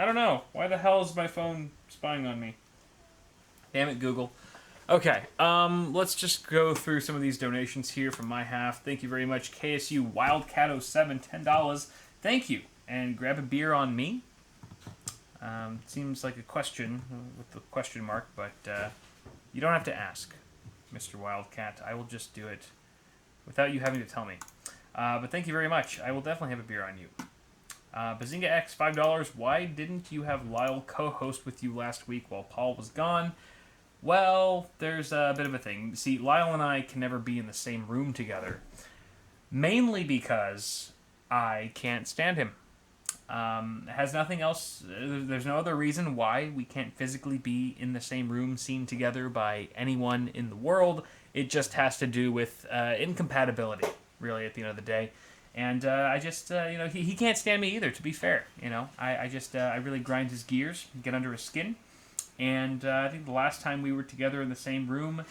I don't know. Why the hell is my phone spying on me? Damn it, Google. Okay, let's just go through some of these donations here from my half. Thank you very much, KSU Wildcat07, $10. Thank you. And grab a beer on me. Seems like a question with the question mark, but you don't have to ask, Mr. Wildcat. I will just do it without you having to tell me. But thank you very much. I will definitely have a beer on you. Bazinga X, $5. Why didn't you have Lyle co-host with you last week while Paul was gone? Well, there's a bit of a thing. See, Lyle and I can never be in the same room together. Mainly because I can't stand him. It has nothing else. There's no other reason why we can't physically be in the same room seen together by anyone in the world. It just has to do with incompatibility, really, at the end of the day. And I just, he can't stand me either, to be fair. I really grind his gears, get under his skin. And I think the last time we were together in the same room,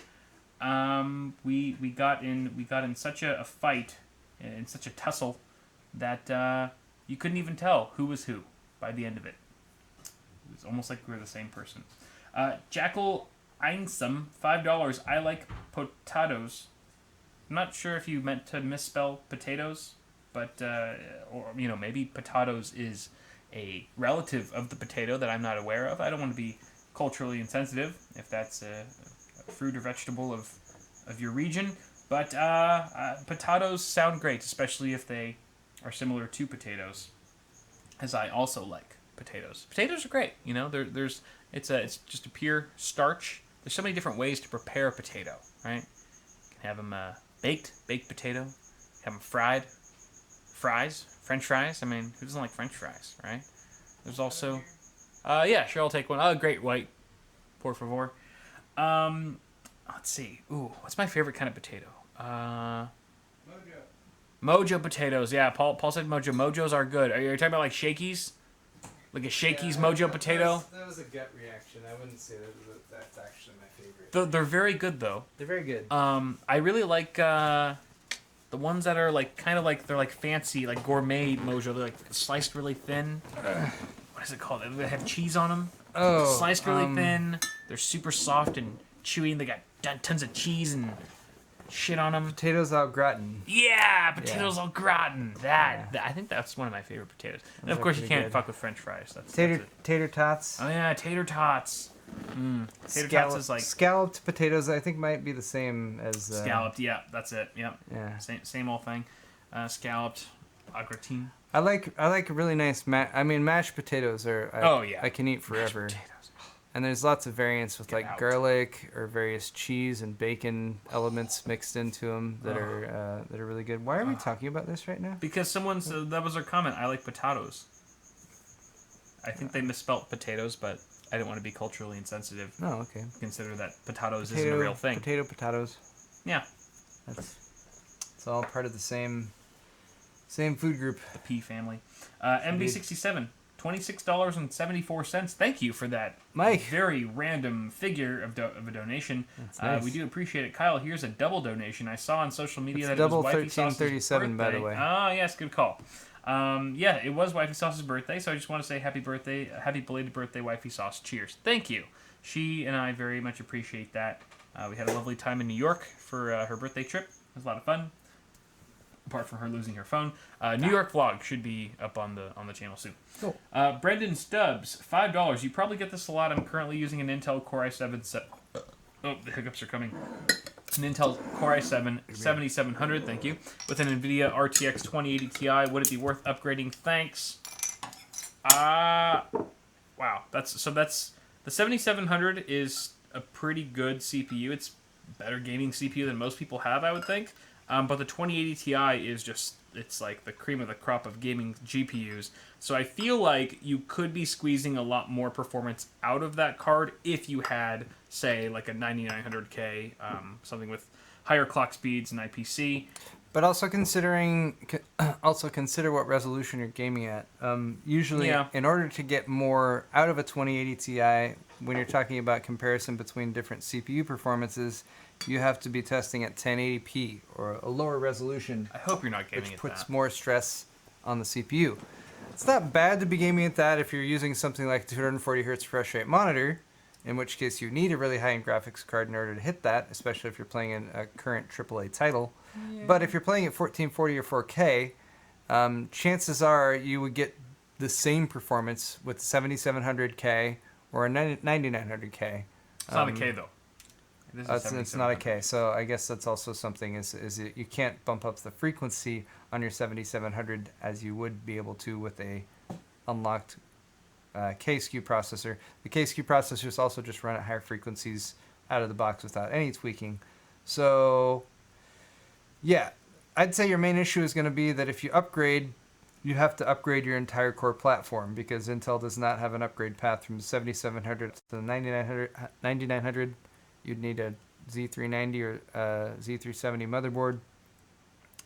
we got in such a fight, in such a tussle, that you couldn't even tell who was who by the end of it. It was almost like we were the same person. Jackal Einsum, $5. I like potatoes. I'm not sure if you meant to misspell potatoes, but or maybe potatoes is a relative of the potato that I'm not aware of. I don't want to be culturally insensitive if that's a fruit or vegetable of your region, but potatoes sound great, especially if they are similar to potatoes, as I also like potatoes. Potatoes are great, it's just a pure starch. There's so many different ways to prepare a potato, right? You can have them baked potato, have them fried, french fries. I mean, who doesn't like french fries, right? There's also yeah, sure, I'll take one. Oh, great white, por favor. Let's see. Ooh, what's my favorite kind of potato? Mojo potatoes. Yeah, Paul said Mojo. Mojos are good. Are you talking about like Shakey's? Like a Shakey's Mojo potato? That was a gut reaction. I wouldn't say that's actually my favorite. They're very good though. They're very good. I really like the ones that are like kind of like they're like fancy, like gourmet Mojo. They're like sliced really thin. What is it called? They have cheese on them. Oh, Sliced really thin. They're super soft and chewy, and they got tons of cheese and shit on them. Potatoes au gratin. Yeah, potatoes au gratin. I think that's one of my favorite potatoes. And of course, you can't fuck with French fries. Tater tots. Oh yeah, tater tots. Tater tots is like scalloped potatoes. I think might be the same as scalloped. Yeah, that's it. Yep. Yeah. Same old thing. Scalloped au gratin. I like really nice mashed potatoes are. I can eat forever. Mashed potatoes. And there's lots of variants with garlic or various cheese and bacon elements mixed into them that are really good. Why are we talking about this right now? Because that was their comment. I like potatoes. I think they misspelt potatoes, but I didn't want to be culturally insensitive. Oh, okay. Consider that potatoes isn't a real thing. Potatoes. Yeah. It's all part of the same food group. The P family. MB67. $26.74. Thank you for that, Mike. Very random figure of a donation. That's nice. We do appreciate it, Kyle. Here's a double donation. I saw on social media that double it was Wifey Sauce's 1337, birthday. by the way. Ah, yes, good call. Yeah, it was Wifey Sauce's birthday, so I just want to say happy belated birthday, Wifey Sauce. Cheers. Thank you. She and I very much appreciate that. We had a lovely time in New York for her birthday trip. It was a lot of fun. Apart from her losing her phone. New York vlog should be up on the channel soon. Cool. Brendan Stubbs, $5. You probably get this a lot. I'm currently using an Intel Core i7... Oh, the hiccups are coming. An Intel Core i7 7700, thank you. With an NVIDIA RTX 2080 Ti. Would it be worth upgrading? Thanks. Wow. That's the 7700 is a pretty good CPU. It's better gaming CPU than most people have, I would think. But the 2080 Ti is just, it's like the cream of the crop of gaming GPUs. So I feel like you could be squeezing a lot more performance out of that card if you had, say, like a 9900K, something with higher clock speeds and IPC. But also consider what resolution you're gaming at. Usually, in order to get more out of a 2080 Ti, when you're talking about comparison between different CPU performances, you have to be testing at 1080p or a lower resolution. I hope you're not gaming which at puts that. more stress on the CPU. It's not bad to be gaming at that if you're using something like 240 hertz refresh rate monitor, in which case you need a really high-end graphics card in order to hit that, especially if you're playing in a current AAA title. Yeah. But if you're playing at 1440 or 4K, chances are you would get the same performance with 7700K or a 9900K. It's not a K, though. It's not a K, so I guess that's also something is you can't bump up the frequency on your 7700 as you would be able to with a unlocked K-SKU processor. The K-SKU processors also just run at higher frequencies out of the box without any tweaking. So, yeah, I'd say your main issue is going to be that if you upgrade, you have to upgrade your entire core platform because Intel does not have an upgrade path from the 7700 to the 9900. You'd need a Z390 or Z370 motherboard.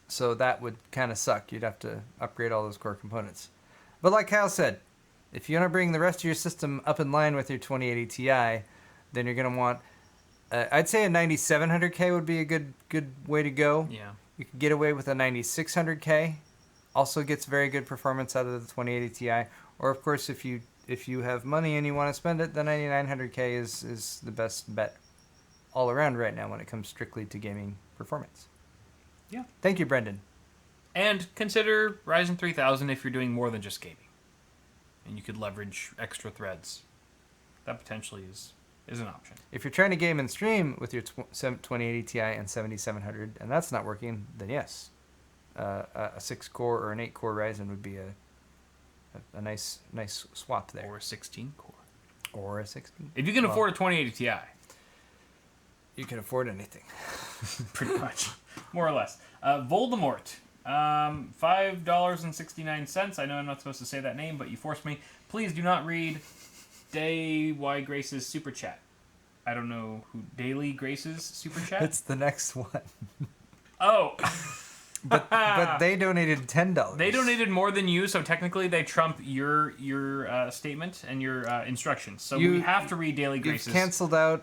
So that would kind of suck. You'd have to upgrade all those core components. But like Kyle said, if you want to bring the rest of your system up in line with your 2080 Ti, then you're going to want, I'd say a 9700K would be a good way to go. Yeah. You could get away with a 9600K. Also gets very good performance out of the 2080 Ti. Or of course, if you have money and you want to spend it, the 9900K is the best bet all around right now when it comes strictly to gaming performance. Yeah. Thank you, Brendan. And consider Ryzen 3000 if you're doing more than just gaming. And you could leverage extra threads. That potentially is an option. If you're trying to game and stream with your 2080 Ti and 7700 and that's not working, then yes. A 6-core or an 8-core Ryzen would be a nice swap there. Or a 16-core. Or a 16. If you can afford a 2080 Ti. You can afford anything. Pretty much. More or less. Voldemort. $5.69. I know I'm not supposed to say that name, but you forced me. Please do not read Day Y Grace's super chat. I don't know who Daily Grace's super chat. It's the next one. Oh. but they donated $10. They donated more than you, so technically they trump your statement and your instructions. So we have to read Daily Grace's. You've canceled out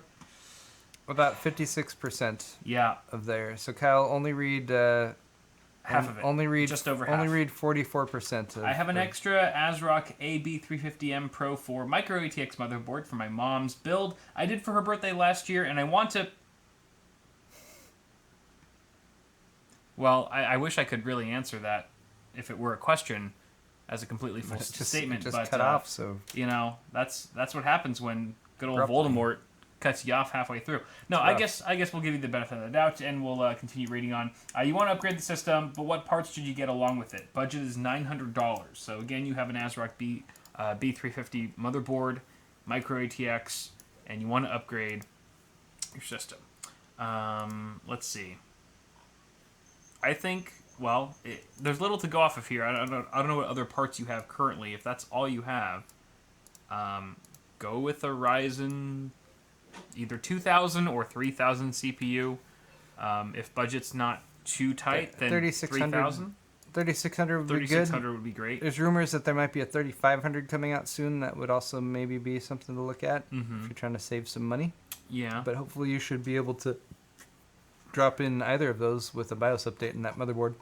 about 56%. Yeah. Of there. So Kyle, only read half of it. Only read just over half. Only read 44%. I have an extra ASRock AB350M Pro 4 micro ATX motherboard for my mom's build I did for her birthday last year, and I want to. Well, I wish I could really answer that if it were a question as a completely full statement. Just but cut off, so you know that's what happens when good old abruptly. Voldemort cuts you off halfway through. No, I guess we'll give you the benefit of the doubt, and we'll continue reading on. You want to upgrade the system, but what parts should you get along with it? Budget is $900. So again, you have an ASRock B350 motherboard, micro ATX, and you want to upgrade your system. Let's see. I think there's little to go off of here. I don't know what other parts you have currently. If that's all you have, go with a Ryzen. Either 2000 or 3000 CPU. If budget's not too tight, then 3000. 3600 would be good. 3600 would be great. There's rumors that there might be a 3500 coming out soon. That would also maybe be something to look at if you're trying to save some money. Yeah. But hopefully you should be able to drop in either of those with a BIOS update in that motherboard.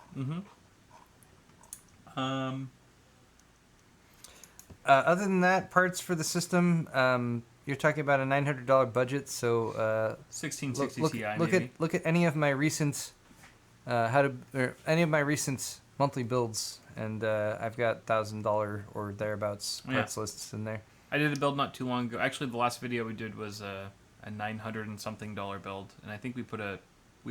Other than that, parts for the system. You're talking about a $900 budget, so 1660 Ti. Look at any of my recent any of my recent monthly builds, and I've got $1,000 or thereabouts parts lists in there. I did a build not too long ago. Actually, the last video we did was a $900 and something build, and I think we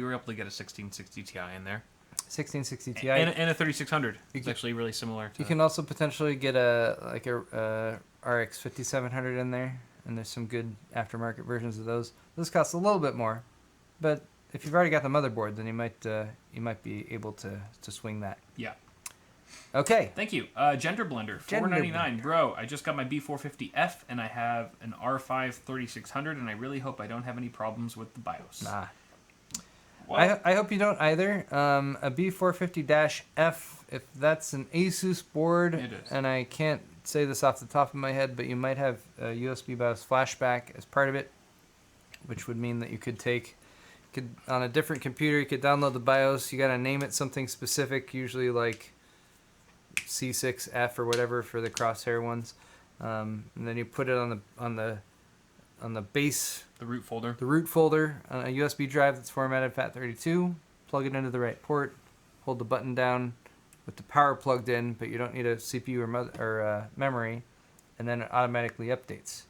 were able to get a 1660 Ti in there. 1660 Ti and a 3600. It's actually really similar. You can also potentially get a RX 5700 in there. And there's some good aftermarket versions of those. Those cost a little bit more, but if you've already got the motherboard, then you might be able to swing that. Yeah. Okay. Thank you. Gender Blender, $4.99. Bro, I just got my B450F, and I have an R5 3600, and I really hope I don't have any problems with the BIOS. Nah. Well, I hope you don't either. A B450-F, if that's an Asus board, it is. And I can't say this off the top of my head, but you might have a USB BIOS flashback as part of it, which would mean that you could on a different computer, you could download the BIOS. You got to name it something specific, usually like C6F or whatever for the crosshair ones, and then you put it on the base, the root folder, on a USB drive that's formatted FAT32. Plug it into the right port. Hold the button down with the power plugged in, but you don't need a CPU or memory, and then it automatically updates.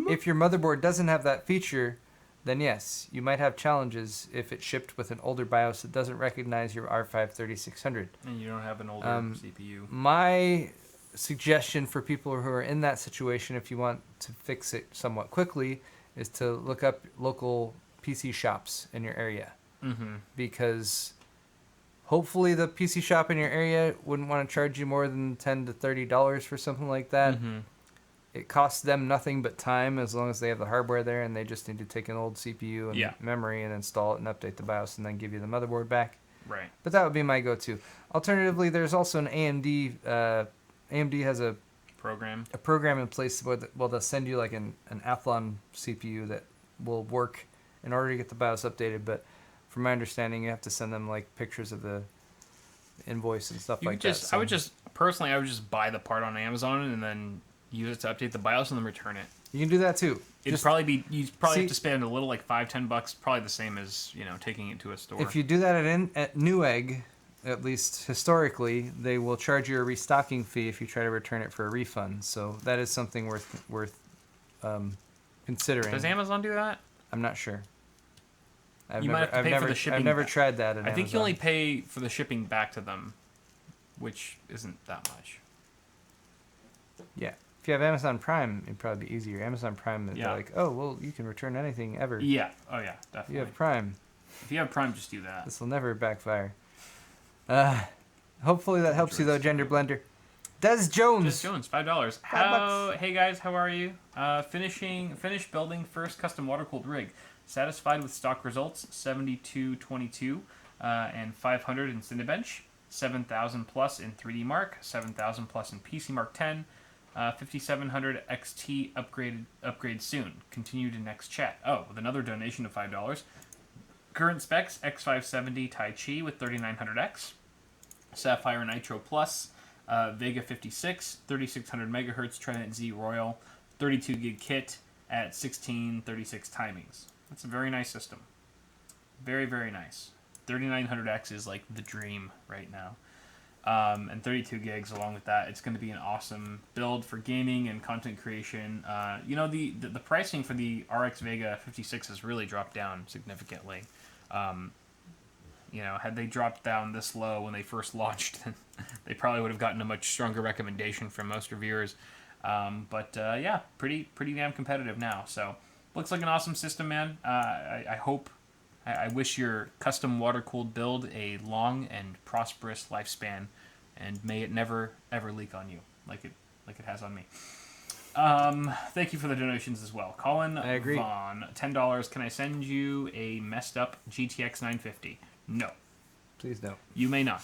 If your motherboard doesn't have that feature, then yes, you might have challenges if it shipped with an older BIOS that doesn't recognize your R5 3600. And you don't have an older CPU. My suggestion for people who are in that situation, if you want to fix it somewhat quickly, is to look up local PC shops in your area. Mm-hmm. Because hopefully the PC shop in your area wouldn't want to charge you more than $10 to $30 for something like that. Mm-hmm. It costs them nothing but time as long as they have the hardware there, and they just need to take an old CPU and memory and install it and update the BIOS and then give you the motherboard back. Right. But that would be my go-to. Alternatively, there's also an AMD. AMD has a program in place where they'll send you like an Athlon CPU that will work in order to get the BIOS updated. But from my understanding, you have to send them like pictures of the invoice and stuff like that. So. I would just buy the part on Amazon and then use it to update the BIOS and then return it. You can do that too. You'd probably have to spend a little, like $5-10, probably the same as taking it to a store. If you do that at Newegg, at least historically, they will charge you a restocking fee if you try to return it for a refund. So that is something worth considering. Does Amazon do that? I'm not sure. I've never tried that at Amazon. I think you only pay for the shipping back to them, which isn't that much. Yeah. If you have Amazon Prime, it'd probably be easier. Amazon Prime is like, oh, well, you can return anything ever. Yeah. Oh, yeah, definitely. You have Prime. If you have Prime, just do that. This will never backfire. Hopefully that helps you, though, Gender Blender. Des Jones, $5. Hey, guys, how are you? Finished building first custom water-cooled rig. Satisfied with stock results, 7222 and 500 in Cinebench, 7,000 plus in 3D Mark, 7,000 plus in PC Mark 10, 5700 XT upgrade soon. Continue to next chat. Oh, with another donation of $5. Current specs, X570 Tai Chi with 3900X, Sapphire Nitro Plus, Vega 56, 3600 megahertz Trident Z Royal, 32 gig kit at 1636 timings. That's a very nice system. Very, very nice. 3900X is like the dream right now. And 32 gigs along with that. It's going to be an awesome build for gaming and content creation. The pricing for the RX Vega 56 has really dropped down significantly. Had they dropped down this low when they first launched, then they probably would have gotten a much stronger recommendation from most reviewers. Pretty damn competitive now. So, looks like an awesome system, man. I wish your custom water-cooled build a long and prosperous lifespan, and may it never ever leak on you like it has on me. Thank you for the donations as well. Colin Vaughn, $10. Can I send you a messed up GTX 950? No. Please don't. You may not.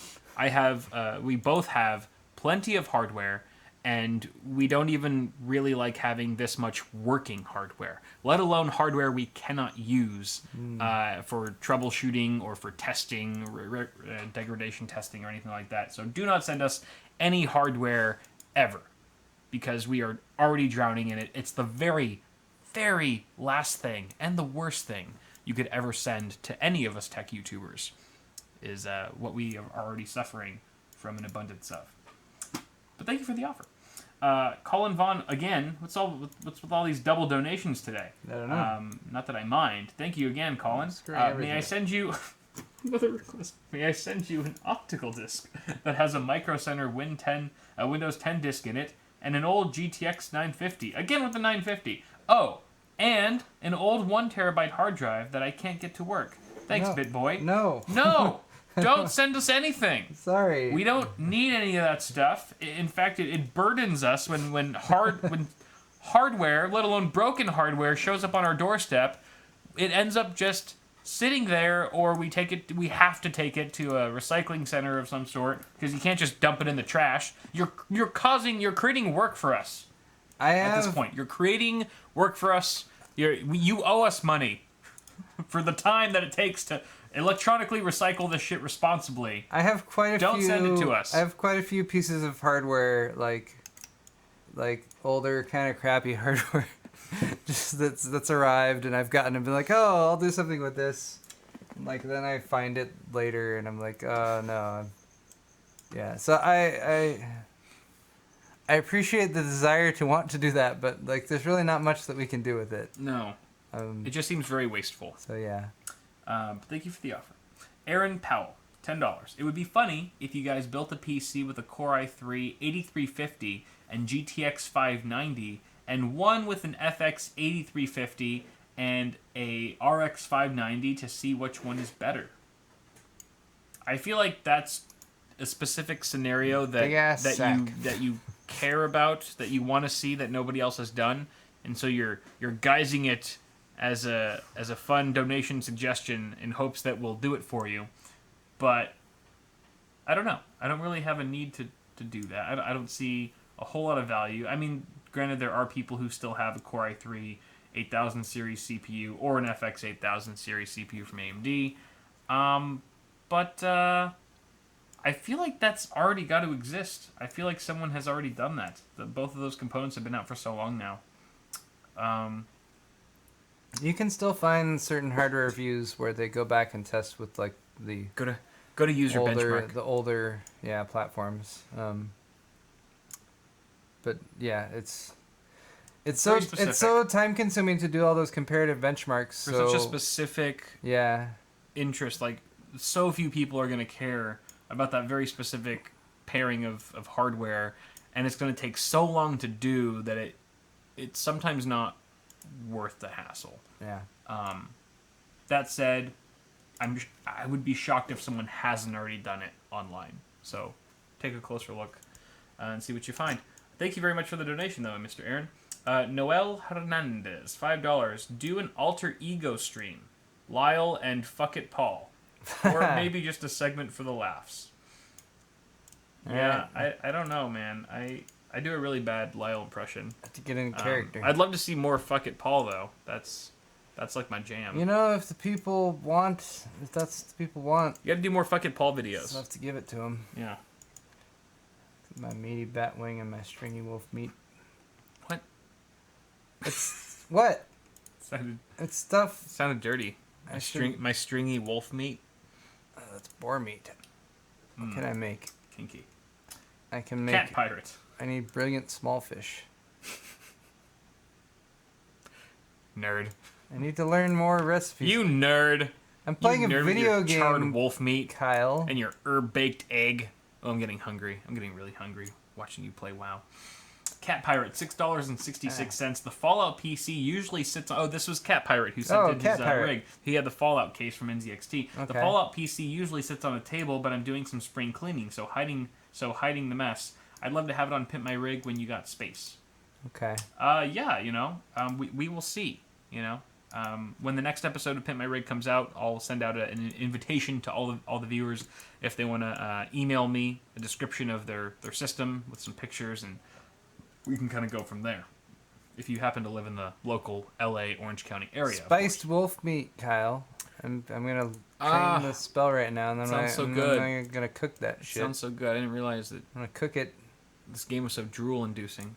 We both have plenty of hardware, and we don't even really like having this much working hardware, let alone hardware we cannot use for troubleshooting or for testing, degradation testing, or anything like that. So do not send us any hardware ever, because we are already drowning in it. It's the very, very last thing and the worst thing you could ever send to any of us tech YouTubers is what we are already suffering from an abundance of. But thank you for the offer. Colin Vaughn, again, what's with all these double donations today? I don't know. Not that I mind. Thank you again, Colin. May I send you... Another request. May I send you an optical disc that has a Micro Center Windows 10 disc in it, and an old GTX 950. Again with the 950. Oh, and an old 1 terabyte hard drive that I can't get to work. Thanks, BitBoy. No! Don't send us anything. Sorry. We don't need any of that stuff. In fact, it burdens us when hardware, let alone broken hardware, shows up on our doorstep. It ends up just sitting there, or we have to take it to a recycling center of some sort, because you can't just dump it in the trash. You're creating work for us. At this point, you're creating work for us. You owe us money for the time that it takes to Electronically recycle this shit responsibly. I have quite a few. Don't send it to us. I have quite a few pieces of hardware, like older kind of crappy hardware, just that's arrived, and I've gotten and been like, oh, I'll do something with this. And like then I find it later, and I'm like, oh no. Yeah. So I appreciate the desire to want to do that, but like there's really not much that we can do with it. No. It just seems very wasteful. So yeah. Thank you for the offer. Aaron Powell, $10. It would be funny if you guys built a PC with a Core i3 8350 and GTX 590, and one with an FX 8350 and a RX 590 to see which one is better. I feel like that's a specific scenario that you care about, that you want to see that nobody else has done, and so you're guising it as a fun donation suggestion in hopes that we'll do it for you. But I don't know. I don't really have a need to do that. I don't see a whole lot of value. I mean, granted, there are people who still have a Core i3 8000 series CPU or an FX 8000 series CPU from AMD. But I feel like that's already got to exist. I feel like someone has already done that. Both of those components have been out for so long now. You can still find certain hardware reviews where they go back and test with like the go to user benchmark. The older platforms. But yeah, it's so time consuming to do all those comparative benchmarks. For such a specific interest, like so few people are going to care about that very specific pairing of hardware, and it's going to take so long to do that it's sometimes not worth the hassle. Yeah. That said, I would be shocked if someone hasn't already done it online. So take a closer look and see what you find. Thank you very much for the donation, though, Mr. Aaron. Noel Hernandez, $5. Do an alter ego stream. Lyle and Fuck It Paul. Or maybe just a segment for the laughs. Yeah, I don't know, man. I do a really bad Lyle impression. To get in character. I'd love to see more Fuck It Paul, though. That's like my jam. You know, if that's what the people want. You gotta do more Fuck It Paul videos. I'll have to give it to them. Yeah. My meaty bat wing and my stringy wolf meat. What? It's what? It's stuff. Sounded dirty. My stringy wolf meat. That's boar meat. What can I make? Kinky. I can make cat pirate. I need brilliant small fish. Nerd. I need to learn more recipes. You nerd. I'm playing a video game. Charred wolf meat, Kyle. And your herb baked egg. Oh, I'm getting hungry. I'm getting really hungry watching you play WoW. Cat Pirate, $6.66. The Fallout PC usually sits on... Oh, this was Cat Pirate who sent in his rig. He had the Fallout case from NZXT. Okay. The Fallout PC usually sits on a table, but I'm doing some spring cleaning, so hiding the mess. I'd love to have it on Pimp My Rig when you got space. Okay. Yeah, you know, we will see, you know. When the next episode of Pimp My Rig comes out, I'll send out an invitation to all the viewers if they want to email me a description of their system with some pictures, and we can kind of go from there. If you happen to live in the local LA Orange County area. Spiced wolf meat, Kyle. I'm gonna train the spell right now, and then I'm gonna cook that shit. Sounds so good. I didn't realize that. I'm gonna cook it. This game was so drool-inducing.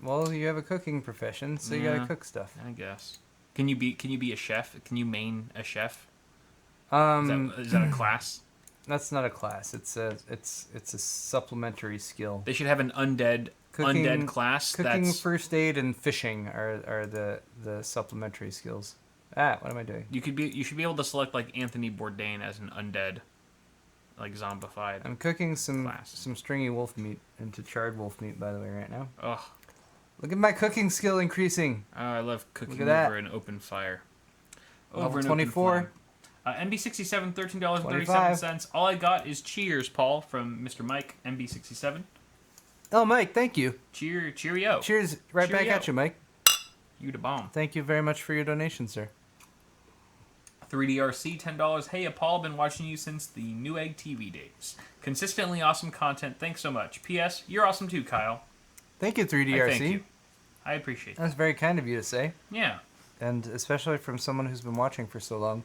Well, you have a cooking profession, so you gotta cook stuff. I guess. Can you be a chef? Can you main a chef? Is that a class? That's not a class. It's a supplementary skill. They should have an undead class. Cooking, first aid, and fishing are the supplementary skills. What am I doing? You should be able to select like Anthony Bourdain as an undead, like zombified. I'm cooking some stringy wolf meat into charred wolf meat, by the way, right now. Ugh. Look at my cooking skill increasing. Oh, I love cooking over an open fire. Over 24. MB67, $13.37. All I got is cheers, Paul, from Mr. Mike, MB67. Oh, Mike, thank you. Cheerio. Cheers. Right back at you, Mike. You the bomb. Thank you very much for your donation, sir. 3DRC, $10. Hey, Paul, been watching you since the Newegg TV days. Consistently awesome content. Thanks so much. P.S. You're awesome too, Kyle. Thank you, 3DRC. Thank you. I appreciate that. That's very kind of you to say. Yeah. And especially from someone who's been watching for so long.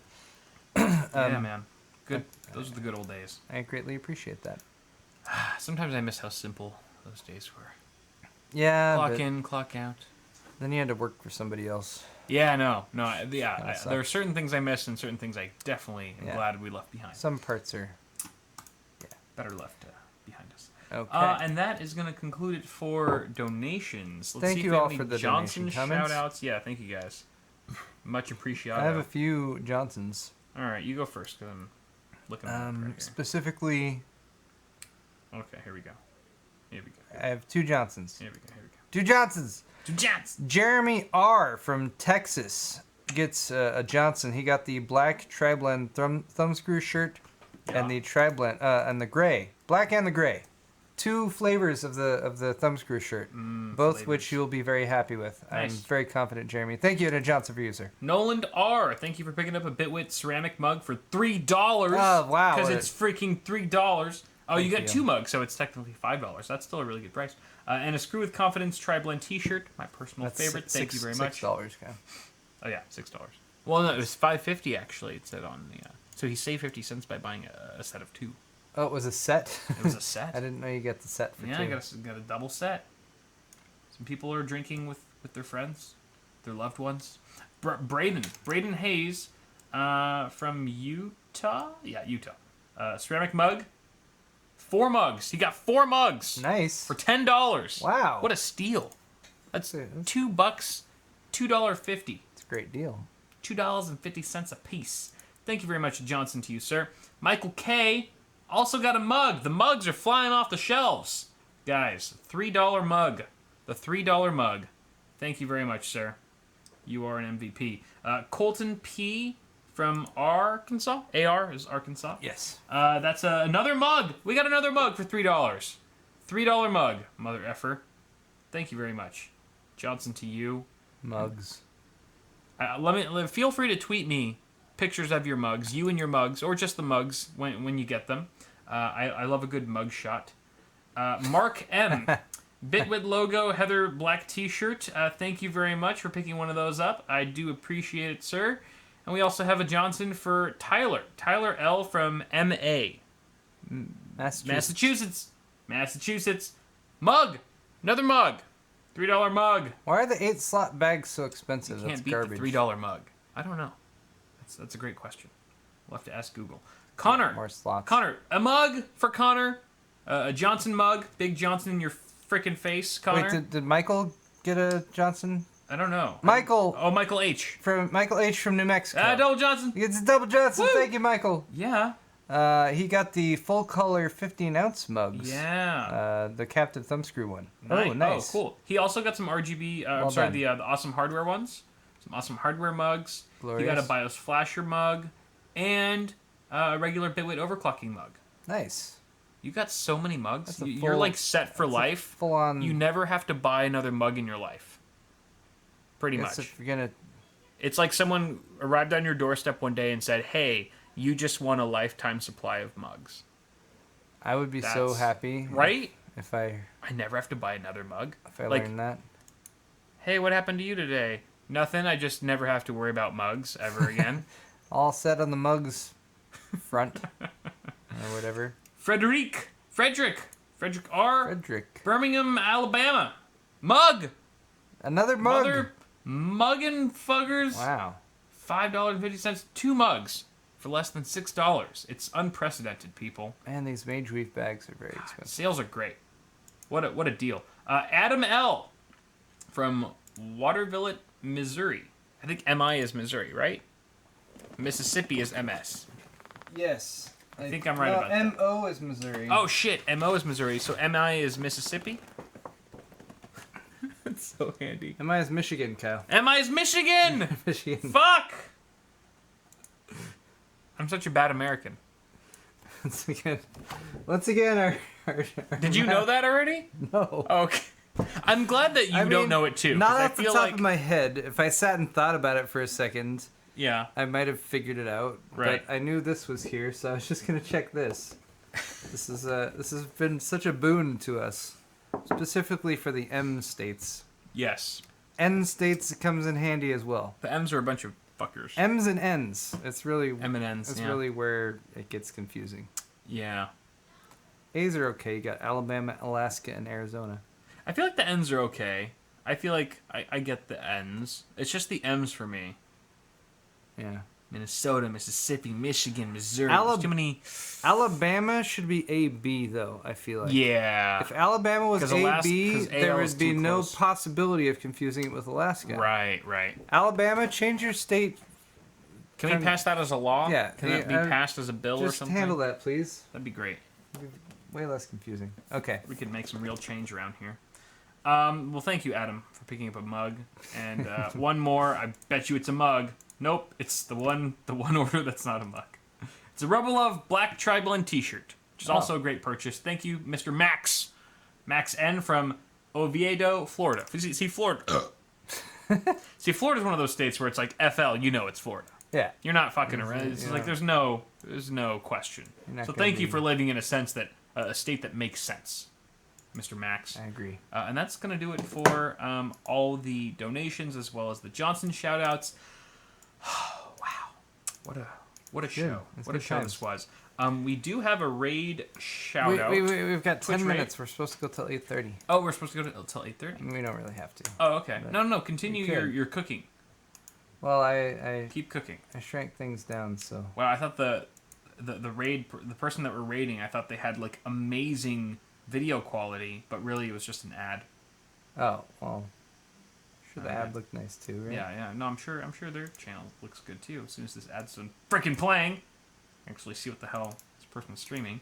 Yeah, man. Good. Those are the good old days. I greatly appreciate that. Sometimes I miss how simple those days were. Yeah. Clock in, clock out. Then you had to work for somebody else. Yeah, no. There are certain things I miss and certain things I definitely am glad we left behind. Some parts are better left behind us. Okay. And that is going to conclude it for donations. Let's thank see you if all any for the Johnson donation comments. shout-outs. Yeah, thank you guys. Much appreciated. I have a few Johnsons. All right, you go first because I'm looking at it right here. Specifically... Okay, here we go. I have 2 Johnsons. Here we go. 2 Johnsons. 2 Johnsons. Jeremy R. from Texas gets a Johnson. He got the black tri-blend thumb screw shirt and the tri-blend and the gray, black and the gray. 2 flavors of the thumb screw shirt, both flavors. Which you'll be very happy with. Nice. I'm very confident, Jeremy. Thank you to Johnson for you, sir. Noland R. Thank you for picking up a Bitwit ceramic mug for $3. Oh, wow. Because it's freaking $3. Oh, you got 2 mugs, so it's technically $5. That's still a really good price. And a Screw with Confidence Tri-Blend T-shirt, my personal favorite. Thank you very much. $6, okay. Oh yeah, $6. Well, no, it was $5.50 actually. It said on the. So he saved 50 cents by buying a set of 2. Oh, it was a set. It was a set. I didn't know you got the set for 2. Yeah, I got a double set. Some people are drinking with their friends, their loved ones. Braden Hayes, from Utah. Yeah, Utah. Ceramic mug. 4 mugs. He got 4 mugs. Nice. For $10. Wow. What a steal. That's $2, $2.50. It's a great deal. $2.50 a piece. Thank you very much, Johnson, to you, sir. Michael K. also got a mug. The mugs are flying off the shelves. Guys, $3 mug. The $3 mug. Thank you very much, sir. You are an MVP. Colton P. from Arkansas. AR is Arkansas. Yes. That's another mug. We got another mug for $3. $3 mug, mother effer. Thank you very much. Johnson, to you. Mugs. Feel free to tweet me pictures of your mugs, you and your mugs, or just the mugs when you get them. I love a good mug shot. Mark M. Bitwit logo, Heather black t-shirt. Thank you very much for picking one of those up. I do appreciate it, sir. And we also have a Johnson for Tyler. Tyler L. from MA. Massachusetts. Mug. Another mug. $3 mug. Why are the 8-slot bags so expensive? You can't That's beat garbage. the $3 mug. I don't know. That's a great question. We'll have to ask Google. Connor. More slots. Connor. A mug for Connor. A Johnson mug. Big Johnson in your frickin' face, Connor. Wait, did Michael get a Johnson? I don't know. Michael. Oh, Michael H. Michael H. from New Mexico. Double Johnson. He gets a double Johnson. Woo! Thank you, Michael. Yeah. He got the full color 15-ounce mugs. Yeah. The captive thumbscrew one. Nice. Oh, nice. Oh, cool. He also got some RGB. The awesome hardware ones. Some awesome hardware mugs. Glorious. He got a BIOS flasher mug and a regular Bitwit overclocking mug. Nice. You got so many mugs. You're like set for life. Full on. You never have to buy another mug in your life. Pretty much. If you're gonna. It's like someone arrived on your doorstep one day and said, "Hey, you just won a lifetime supply of mugs." I would be so happy. Right? If I never have to buy another mug. If I learned that. Hey, what happened to you today? Nothing. I just never have to worry about mugs ever again. All set on the mugs front. Or whatever. Frederick R. Frederick. Birmingham, Alabama. Mug. Another mug. Mother muggin' fuggers. Wow. $5.50. 2 mugs for less than $6. It's unprecedented, people. Man, these Mage Weave bags are very expensive. Sales are great. What a deal. Adam L. from Waterville, Missouri. I think MI is Missouri, right? Mississippi is MS. Yes. I think I'm right about that. MO is Missouri. Oh, shit. MO is Missouri. So MI is Mississippi? That's so handy. MI is Michigan, Kyle. MI is Michigan! Michigan. Fuck! I'm such a bad American. Once again, our Did you know that already? No. Okay. I'm glad that you don't know it too. Not off I the top of my head. If I sat and thought about it for a second, yeah, I might have figured it out. Right. But I knew this was here, so I was just gonna check this. This has been such a boon to us, specifically for the M states. Yes. N states, it comes in handy as well. The M's are a bunch of fuckers. M's and N's. It's really M and N's. It's really where it gets confusing. Yeah. A's are okay. You got Alabama, Alaska, and Arizona. I feel like the N's are okay. I feel like I get the N's. It's just the M's for me. Yeah. Minnesota, Mississippi, Michigan, Missouri. There's too many. Alabama should be AB though. I feel like. Yeah. If Alabama was AB, there would be no close. Possibility of confusing it with Alaska. Right. Alabama, change your state. Can we pass that as a law? Yeah. Can that be passed as a bill or something? Just handle that, please. That'd be great. Way less confusing. Okay. We could make some real change around here. Well, thank you, Adam, for picking up a mug. And one more. I bet you it's a mug. Nope, it's the one order that's not a mug. It's a Rebel Love Black Tri-Blend t-shirt, which is also a great purchase. Thank you, Mr. Max. Max N from Oviedo, Florida. See, Florida. See, Florida's one of those states where it's like FL, you know it's Florida. Yeah. You're not fucking around. It's like there's no question. So thank you for living in a sense that a state that makes sense, Mr. Max. I agree. And that's going to do it for all the donations as well as the Johnson shout-outs. Wow. What a show. What a show this was. We do have a raid shout-out. We've got 10 Twitch minutes. We're supposed to go till 8:30. Oh, we're supposed to go till 8:30? We don't really have to. Oh, okay. No. Continue your cooking. Well, I keep cooking. I shrank things down, so. Wow, I thought the person that we're raiding, I thought they had like amazing video quality, but really it was just an ad. Oh, well. Sure, the ad looked nice too, right? Yeah. No, I'm sure their channel looks good too. As soon as this ad's done freaking playing, actually see what the hell this person's streaming.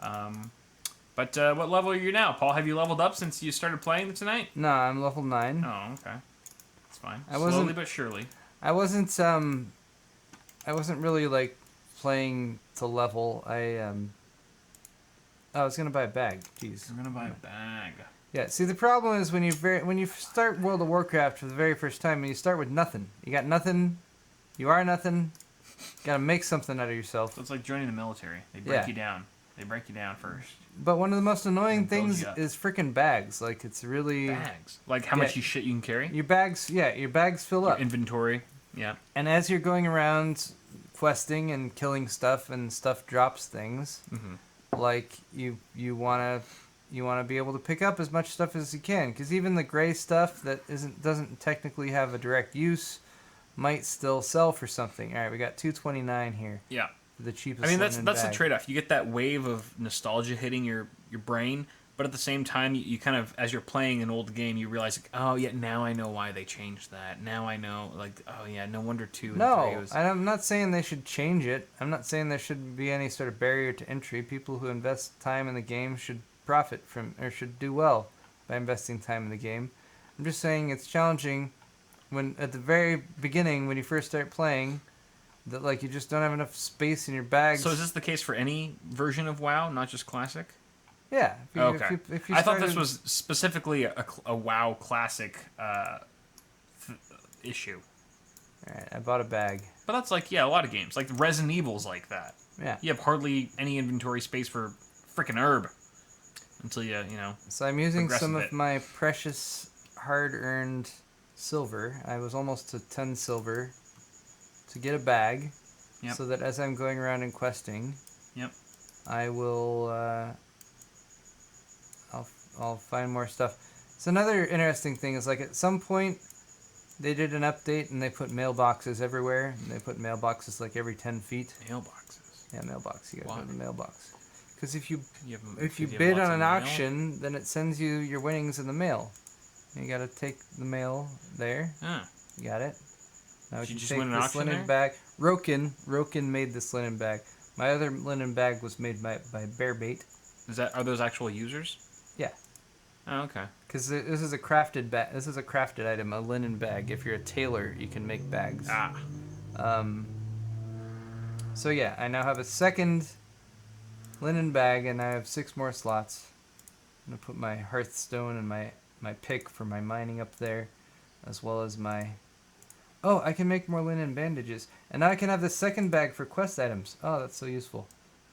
But what level are you now, Paul? Have you leveled up since you started playing tonight? No, I'm level 9. Oh, okay. That's fine. Slowly but surely. I wasn't really like playing to level. I was gonna buy a bag. Jeez. You're gonna buy a bag. Yeah. See, the problem is when you start World of Warcraft for the very first time, and you start with nothing. You got nothing. You are nothing. You gotta make something out of yourself. So it's like joining the military. They break you down. They break you down first. But one of the most annoying things is freaking bags. Like, it's really... Bags? Like how much shit you can carry? Your bags fill up. Inventory, yeah. And as you're going around questing and killing stuff, and stuff drops things, like, you want to be able to pick up as much stuff as you can. Because even the gray stuff that doesn't technically have a direct use might still sell for something. All right, we got 229 here. Yeah. The cheapest. I mean, that's the trade-off. You get that wave of nostalgia hitting your brain, but at the same time, you kind of, as you're playing an old game, you realize, like, oh yeah, now I know why they changed that. Now I know, like, oh yeah, no wonder 2 and 3 was... I'm not saying they should change it. I'm not saying there should be any sort of barrier to entry. People who invest time in the game should profit from, or should do well by investing time in the game. I'm just saying it's challenging when, at the very beginning, when you first start playing, that, like, you just don't have enough space in your bags. So is this the case for any version of WoW, not just Classic? Yeah. Okay. I thought this was specifically a WoW Classic issue. Alright, I bought a bag. But that's like, a lot of games. Like Resident Evil's like that. Yeah. You have hardly any inventory space for frickin' herb until you know. So I'm using some of my precious hard-earned silver. I was almost to 10 silver to get a bag, so that as I'm going around and questing, I will, I'll find more stuff. So another interesting thing is, like, at some point, they did an update and they put mailboxes everywhere. And they put mailboxes like every 10 feet. Mailboxes? Yeah, mailbox. You gotta have a mailbox. Because if you you bid on an auction, then it sends you your winnings in the mail. And you gotta take the mail there. You got it. Now Did you just win an auction linen bag. Roken made this linen bag. My other linen bag was made by Bearbait. Are those actual users? Yeah. Oh, okay. Because this is a crafted bag. This is a crafted item, a linen bag. If you're a tailor, you can make bags. So yeah, I now have a second linen bag, and I have 6 more slots. I'm gonna put my hearthstone and my pick for my mining up there, as well as my... Oh, I can make more linen bandages. And now I can have the second bag for quest items. Oh, that's so useful.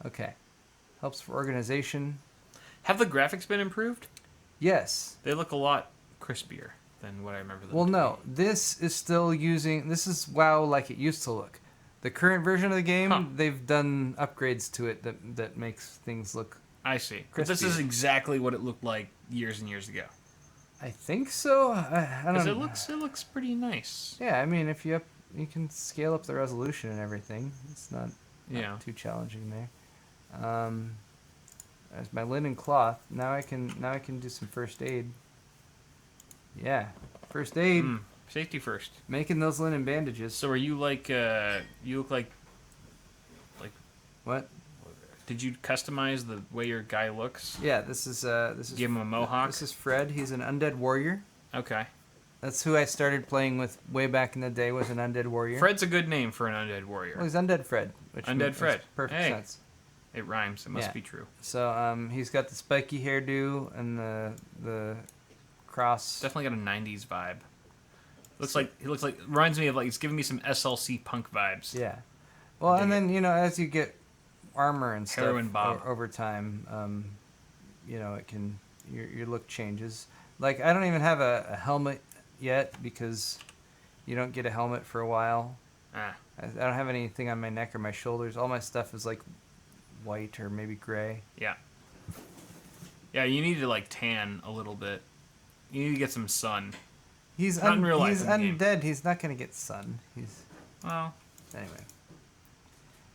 Okay. Helps for organization. Have the graphics been improved? Yes. They look a lot crispier. than what I remember them Well, to no. be. This is WoW like it used to look. The current version of the game, they've done upgrades to it that makes things look I see. But crispy. this is exactly what it looked like years and years ago. I think so. I don't know. Because it looks pretty nice. Yeah, I mean, if you can scale up the resolution and everything. It's not too challenging there. There's my linen cloth. Now I can do some first aid. Yeah, first aid. Safety first. Making those linen bandages. So are you like you look like what? Did you customize the way your guy looks? Yeah, this is give him a mohawk. This is Fred. He's an undead warrior. Okay. That's who I started playing with way back in the day. Was an undead warrior. Fred's a good name for an undead warrior. Well, he's undead Fred. Undead Fred. Makes perfect sense. It rhymes. It must be true. So he's got the spiky hairdo and the cross. Definitely got a '90s vibe. Reminds me of it's giving me some SLC punk vibes. Yeah. Well, and then as you get armor and stuff over time, it can your look changes. Like I don't even have a helmet yet because you don't get a helmet for a while. I don't have anything on my neck or my shoulders. All my stuff is like white or maybe gray. Yeah. Yeah, you need to tan a little bit. You need to get some sun. He's undead. He's not gonna get sun. Anyway.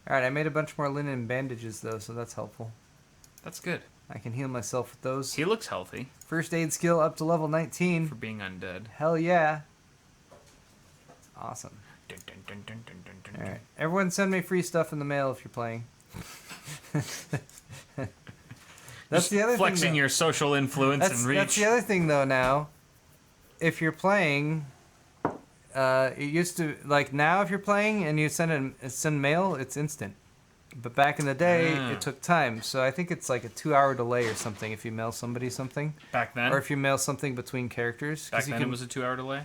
All right, I made a bunch more linen bandages though, so that's helpful. That's good. I can heal myself with those. He looks healthy. First aid skill up to level 19. For being undead. Hell yeah. Awesome. Dun, dun, dun, dun, dun, dun, dun, all right, everyone send me free stuff in the mail if you're playing. That's the other flexing thing, your social influence and reach. That's the other thing though now. If you're playing, it used to now if you're playing and you send mail, it's instant. But back in the day, it took time. So I think it's like a 2-hour delay or something if you mail somebody something. Back then? Or if you mail something between characters. Back then it was a 2-hour delay?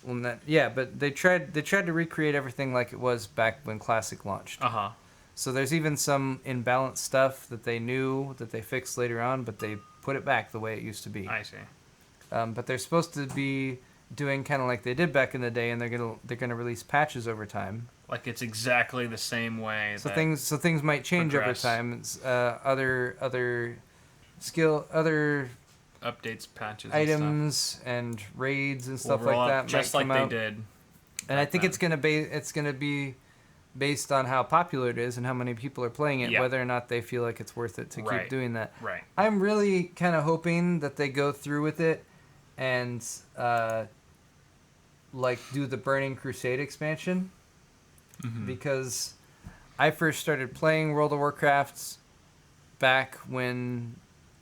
Well, but they tried to recreate everything like it was back when Classic launched. Uh-huh. So there's even some imbalanced stuff that they knew that they fixed later on, but they put it back the way it used to be. I see. But they're supposed to be doing kind of like they did back in the day, and they're gonna release patches over time. Like it's exactly the same way. So things might change over time. Other updates, patches, items and raids and stuff like that just might come like out. they did. And I think it's gonna be based on how popular it is and how many people are playing it, whether or not they feel like it's worth it to keep doing that. Right. I'm really kind of hoping that they go through with it and do the Burning Crusade expansion, because I first started playing World of Warcraft back when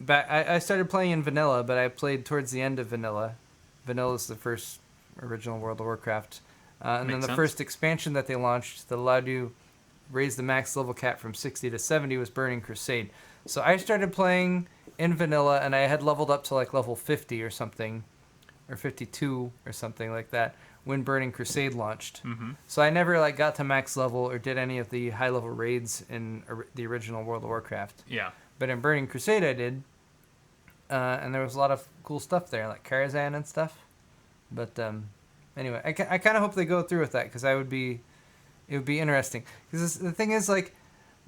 I started playing in vanilla, but I played towards the end of vanilla. Vanilla is the first original World of Warcraft. And then the first expansion that they launched that allowed you raise the max level cap from 60 to 70 was Burning Crusade. So I started playing in vanilla, and I had leveled up to level 50 or something, or 52 or something like that when Burning Crusade launched. Mm-hmm. So I never got to max level or did any of the high level raids in the original World of Warcraft. Yeah. But in Burning Crusade I did, and there was a lot of cool stuff there, like Karazhan and stuff. But anyway, I kind of hope they go through with that, because it would be interesting. Because the thing is,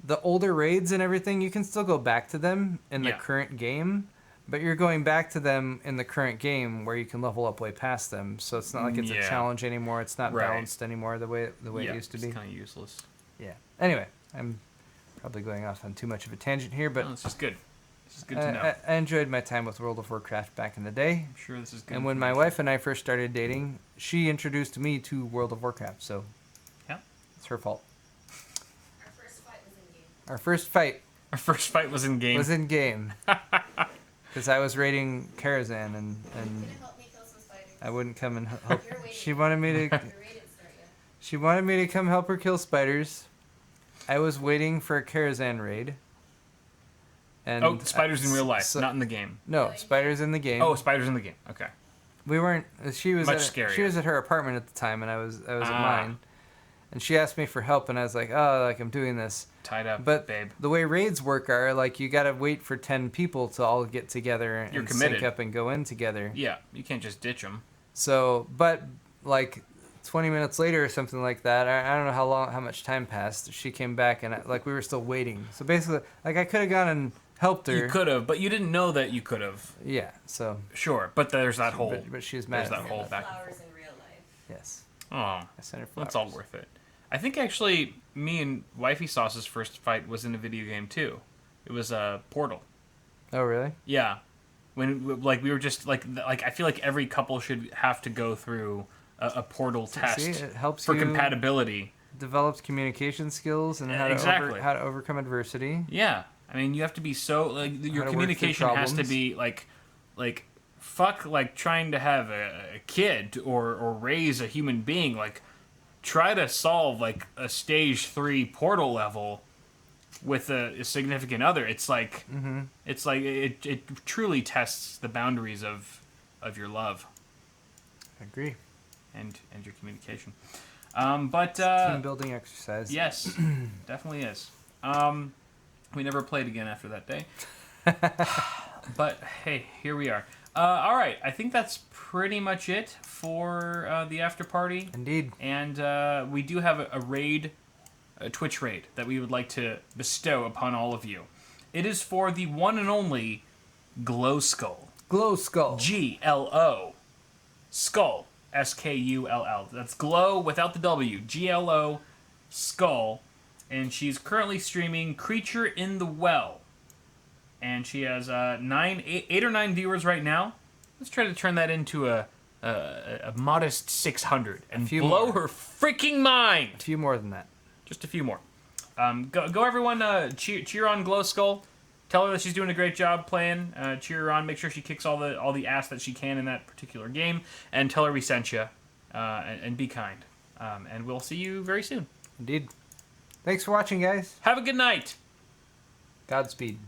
the older raids and everything, you can still go back to them in the current game, but you're going back to them in the current game where you can level up way past them. So it's not like it's a challenge anymore. It's not balanced anymore the way it used to be. It's kind of useless. Yeah. Anyway, I'm probably going off on too much of a tangent here, but it's just good. This is good to know. I enjoyed my time with World of Warcraft back in the day. I'm sure this is good. And when my wife and I first started dating, she introduced me to World of Warcraft, so it's her fault. Our first fight was in game. Was in game. Because I was raiding Karazhan, and I wouldn't come and help. She wanted me to come help her kill spiders. I was waiting for a Karazhan raid. And spiders in real life, not in the game. No, spiders in the game. Oh, spiders in the game. Okay. We weren't. She was scarier. She was at her apartment at the time, and I was at mine. And she asked me for help, and I was like, "Oh, I'm doing this." Tied up, but babe. The way raids work are you gotta wait for 10 people to all get together and sync up and go in together. Yeah, you can't just ditch them. So, but like 20 minutes later or something like that, I don't know how much time passed. She came back and we were still waiting. So basically, like I could have gone and helped her. You could have, but you didn't know that you could have. Yeah. So. Sure, but there's that whole. But she was mad. There's that whole back. Flowers in real life. Yes. Oh, I sent her flowers. that's all worth it. I think actually, me and Wifey Sauce's first fight was in a video game too. It was Portal. Oh really? Yeah, when we were just like I feel like every couple should have to go through a Portal test. See, it helps for you compatibility. Develops communication skills and how to overcome adversity. Yeah, I mean you have to be so your communication has to be like fuck trying to have a kid or raise a human being. Try to solve a stage 3 Portal level with a significant other. It's it's it truly tests the boundaries of your love. I agree. And your communication. Team building exercise. Yes, definitely is. We never played again after that day. But hey, here we are. All right, I think that's pretty much it for the after party. Indeed. And we do have a Twitch raid that we would like to bestow upon all of you. It is for the one and only Glow Skull. Glow Skull. GLO. Skull. SKULL. That's Glow without the W. GLO Skull. And she's currently streaming Creature in the Well. And she has 8 or 9 viewers right now. Let's try to turn that into a modest 600 and blow her freaking mind. A few more than that. Just a few more. Go everyone, cheer on Glow Skull. Tell her that she's doing a great job playing. Cheer her on. Make sure she kicks all the ass that she can in that particular game. And tell her we sent you. And be kind. And we'll see you very soon. Indeed. Thanks for watching, guys. Have a good night. Godspeed.